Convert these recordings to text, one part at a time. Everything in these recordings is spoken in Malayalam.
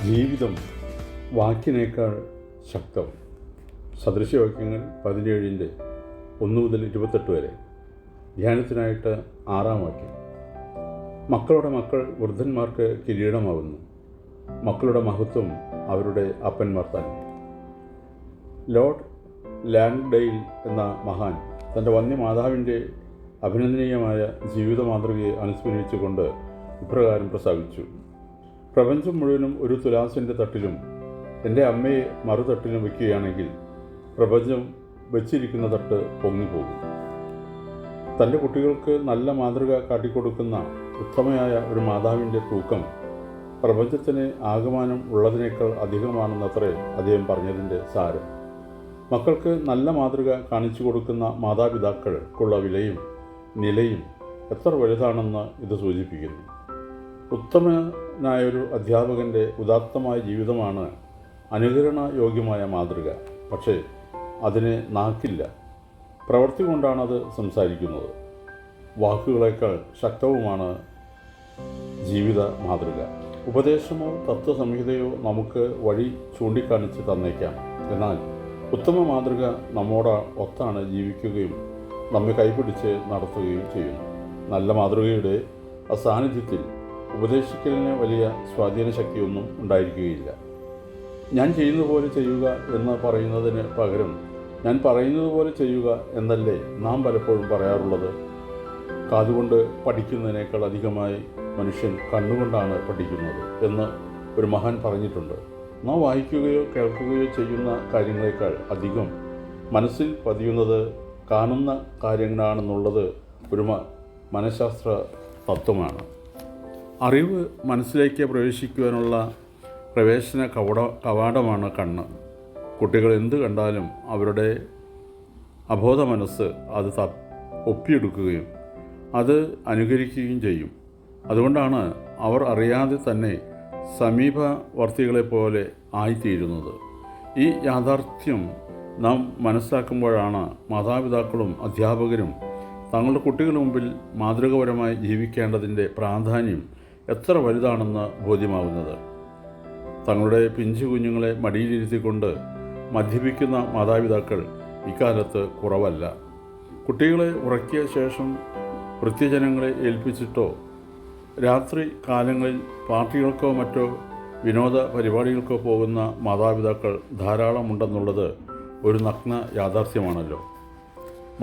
ജീവിതം വാക്കിനേക്കാൾ ശക്തം. സദൃശവാക്യങ്ങൾ 17 1 മുതൽ 28 വരെ. ധ്യാനത്തിനായിട്ട് 6-ാം വാക്യം. മക്കളുടെ മക്കൾ വൃദ്ധന്മാർക്ക് കിരീടമാകുന്നു, മക്കളുടെ മഹത്വം അവരുടെ അപ്പന്മാർ തന്നെ. ലോർഡ് ലാൻഗ്ഡെയിൽ എന്ന മഹാൻ തൻ്റെ വന്യമാതാവിൻ്റെ അഭിനന്ദനീയമായ ജീവിത മാതൃകയെ അനുസ്മരിച്ചുകൊണ്ട് ഇപ്രകാരം പ്രസ്താവിച്ചു: പ്രപഞ്ചം മുഴുവനും ഒരു തുലാസിൻ്റെ തട്ടിലും എൻ്റെ അമ്മയെ മറുതട്ടിലും വയ്ക്കുകയാണെങ്കിൽ പ്രപഞ്ചം വച്ചിരിക്കുന്ന തട്ട് പൊങ്ങിപ്പോകും. തൻ്റെ കുട്ടികൾക്ക് നല്ല മാതൃക കാട്ടിക്കൊടുക്കുന്ന ഉത്തമയായ ഒരു മാതാവിൻ്റെ തൂക്കം പ്രപഞ്ചത്തിന് ആകമാനം ഉള്ളതിനേക്കാൾ അധികമാണെന്നത്രേ അദ്ദേഹം പറഞ്ഞതിൻ്റെ സാരം. മക്കൾക്ക് നല്ല മാതൃക കാണിച്ചു കൊടുക്കുന്ന മാതാപിതാക്കൾക്കുള്ള വിലയും നിലയും എത്ര വലുതാണെന്ന് ഇത് സൂചിപ്പിക്കുന്നു. ഉത്തമനായൊരു അധ്യാപകൻ്റെ ഉദാത്തമായ ജീവിതമാണ് അനുകരണ യോഗ്യമായ മാതൃക. പക്ഷേ അതിന് നാക്കില്ല, പ്രവൃത്തി കൊണ്ടാണത് സംസാരിക്കുന്നത്. വാക്കുകളേക്കാൾ ശക്തവുമാണ് ജീവിത മാതൃക. ഉപദേശമോ തത്വസംഹിതയോ നമുക്ക് വഴി ചൂണ്ടിക്കാണിച്ച് തന്നേക്കാം. എന്നാൽ ഉത്തമ മാതൃക നമ്മോട് ഒത്താണ് ജീവിക്കുകയും നമ്മെ കൈപിടിച്ച് നടത്തുകയും ചെയ്യുന്നു. നല്ല മാതൃകയുടെ അസാന്നിധ്യത്തിൽ ഉപദേശിക്കലിന് വലിയ സ്വാധീന ശക്തിയൊന്നും ഉണ്ടായിരിക്കുകയില്ല. ഞാൻ ചെയ്യുന്നത് പോലെ ചെയ്യുക എന്ന് പറയുന്നതിന് പകരം ഞാൻ പറയുന്നത് പോലെ ചെയ്യുക എന്നല്ലേ നാം പലപ്പോഴും പറയാറുള്ളത്. കാതുകൊണ്ട് പഠിക്കുന്നതിനേക്കാൾ അധികമായി മനുഷ്യൻ കണ്ണുകൊണ്ടാണ് പഠിക്കുന്നത് എന്ന് ഒരു മഹാൻ പറഞ്ഞിട്ടുണ്ട്. നാം വായിക്കുകയോ കേൾക്കുകയോ ചെയ്യുന്ന കാര്യങ്ങളെക്കാൾ അധികം മനസ്സിൽ പതിയുന്നത് കാണുന്ന കാര്യങ്ങളാണെന്നുള്ളത് ഒരു മനഃശാസ്ത്ര തത്വമാണ്. അറിവ് മനസ്സിലേക്ക് പ്രവേശിക്കുവാനുള്ള പ്രവേശന കവാടമാണ് കണ്ണ്. കുട്ടികൾ എന്ത് കണ്ടാലും അവരുടെ അബോധ മനസ്സ് അത് ഒപ്പിയെടുക്കുകയും അത് അനുകരിക്കുകയും ചെയ്യും. അതുകൊണ്ടാണ് അവർ അറിയാതെ തന്നെ സമീപവർത്തികളെപ്പോലെ ആയിത്തീരുന്നത്. ഈ യാഥാർത്ഥ്യം നാം മനസ്സിലാക്കുമ്പോഴാണ് മാതാപിതാക്കളും അധ്യാപകരും തങ്ങളുടെ കുട്ടികളുടെ മുമ്പിൽ മാതൃകാപരമായി ജീവിക്കേണ്ടതിൻ്റെ പ്രാധാന്യം എത്ര വലുതാണെന്ന് ബോധ്യമാവുന്നത്. തങ്ങളുടെ പിഞ്ചു കുഞ്ഞുങ്ങളെ മടിയിലിരുത്തിക്കൊണ്ട് മദ്യപിക്കുന്ന മാതാപിതാക്കൾ ഇക്കാലത്ത് കുറവല്ല. കുട്ടികളെ ഉറക്കിയ ശേഷം വൃത്യജനങ്ങളെ ഏൽപ്പിച്ചിട്ടോ രാത്രി കാലങ്ങളിൽ പാർട്ടികൾക്കോ മറ്റോ വിനോദ പരിപാടികൾക്കോ പോകുന്ന മാതാപിതാക്കൾ ധാരാളമുണ്ടെന്നുള്ളത് ഒരു നഗ്ന യാഥാർത്ഥ്യമാണല്ലോ.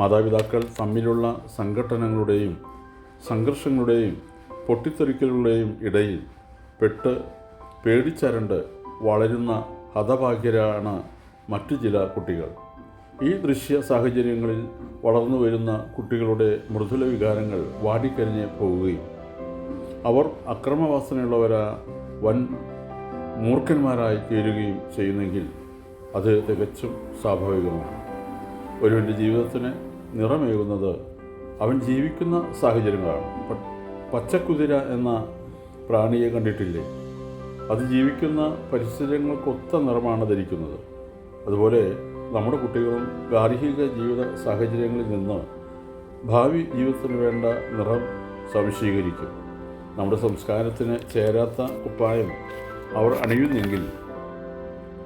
മാതാപിതാക്കൾ തമ്മിലുള്ള സംഘട്ടനങ്ങളുടെയും സംഘർഷങ്ങളുടെയും പൊട്ടിത്തെറിക്കലുകളുടെയും ഇടയിൽ പേടിച്ചരണ്ട് വളരുന്ന ഹതഭാഗ്യരാണ് മറ്റു ചില കുട്ടികൾ. ഈ ദൃശ്യ സാഹചര്യങ്ങളിൽ വളർന്നു വരുന്ന കുട്ടികളുടെ മൃദുല വികാരങ്ങൾ വാടിക്കരിഞ്ഞ് പോവുകയും അവർ അക്രമവാസനയുള്ളവരാ വൻ മൂർഖന്മാരായി തീരുകയും ചെയ്യുന്നെങ്കിൽ അത് തികച്ചും സ്വാഭാവികമാണ്. ഒരുവൻ്റെ ജീവിതത്തിന് നിറമേകുന്നത് അവൻ ജീവിക്കുന്ന സാഹചര്യങ്ങളാണ്. പച്ചക്കുതിര എന്ന പ്രാണിയെ കണ്ടിട്ടില്ലേ? അത് ജീവിക്കുന്ന പരിസരങ്ങൾക്കൊത്ത നിറമാണ് ധരിക്കുന്നത്. അതുപോലെ നമ്മുടെ കുട്ടികളും ഗാർഹിക ജീവിത സാഹചര്യങ്ങളിൽ നിന്ന് ഭാവി ജീവിതത്തിന് വേണ്ട നിറം സംശീകരിക്കും. നമ്മുടെ സംസ്കാരത്തിന് ചേരാത്ത കുപ്പായം അവർ അണിയുന്നെങ്കിൽ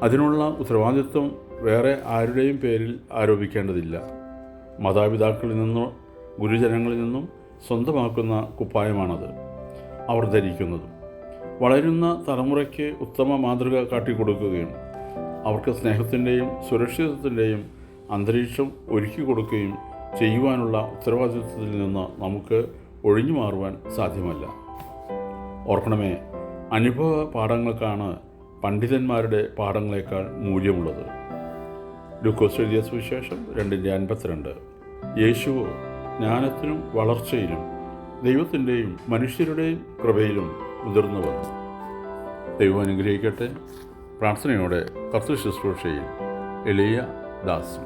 അതിനുള്ള ഉത്തരവാദിത്വം വേറെ ആരുടെയും പേരിൽ ആരോപിക്കേണ്ടതില്ല. മാതാപിതാക്കളിൽ നിന്നോ ഗുരുജനങ്ങളിൽ നിന്നും സ്വന്തമാക്കുന്ന കുപ്പായമാണത് അവർ ധരിക്കുന്നതും. വളരുന്ന തലമുറയ്ക്ക് ഉത്തമ മാതൃക കാട്ടിക്കൊടുക്കുകയും അവർക്ക് സ്നേഹത്തിൻ്റെയും സുരക്ഷിതത്വത്തിൻ്റെയും അന്തരീക്ഷം ഒരുക്കി കൊടുക്കുകയും ചെയ്യുവാനുള്ള ഉത്തരവാദിത്വത്തിൽ നിന്ന് നമുക്ക് ഒഴിഞ്ഞു മാറുവാൻ സാധ്യമല്ല. ഓർക്കണമേ, അനുഭവ പാഠങ്ങൾക്കാണ് പണ്ഡിതന്മാരുടെ പാഠങ്ങളേക്കാൾ മൂല്യമുള്ളത്. ലൂക്കോസ് എഴുതിയ സുവിശേഷം 2:52. യേശുവോ ജ്ഞാനത്തിനും വളർച്ചയിലും ദൈവത്തിൻ്റെയും മനുഷ്യരുടെയും കൃപയിലും മുതിർന്നു വന്നു. ദൈവം അനുഗ്രഹിക്കട്ടെ. പ്രാർത്ഥനയോടെ കർത്തൃ ശുശ്രൂഷയിൽ എളിയ ദാസ്.